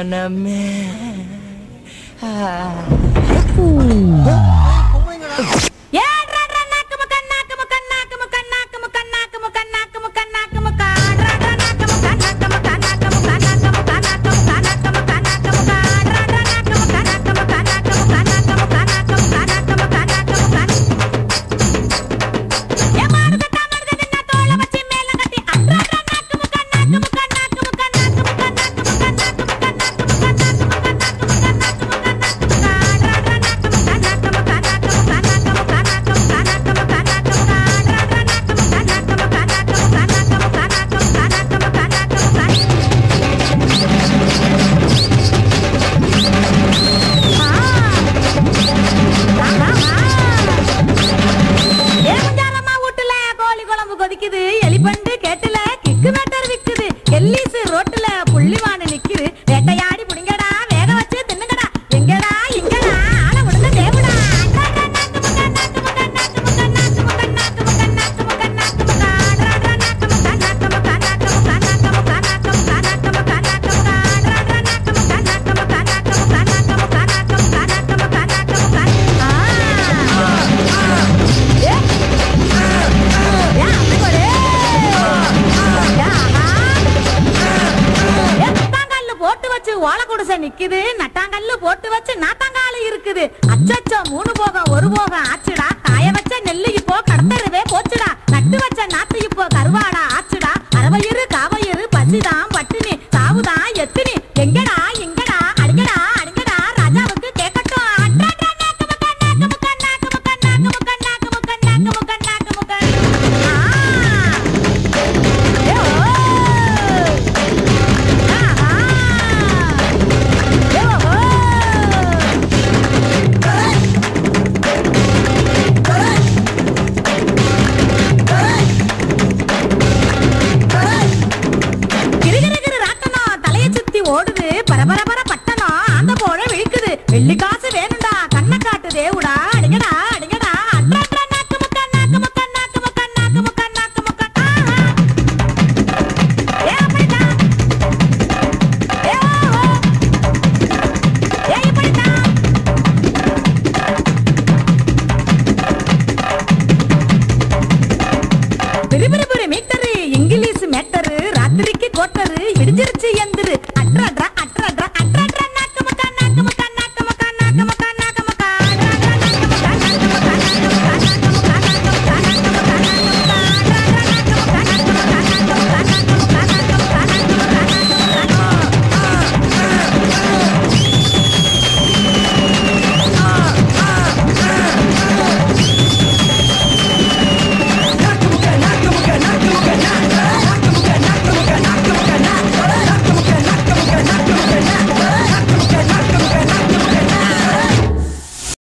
மனமே நிக்குது நட்டாங்கல்ல போட்டு வச்சு நாட்டாங்கால இருக்குது அச்சச்சோ 3 போகம் 1 போகம் ஆச்சுடா காய வச்ச நெல்லு இப்போ கடத்தருவே போச்சுடா நட்டு வச்ச நாத்து இப்போ கருவாடா ஆச்சுடா அரவயிறு காவயிறு பசிதான் பட்டினி சாவுதான் எத்தினி எங்கடா எங்கடா அடிங்கடா அடிங்கடா ராஜாவுக்கு கேட்கட்டும் ஓடுது பரபரபர பட்ட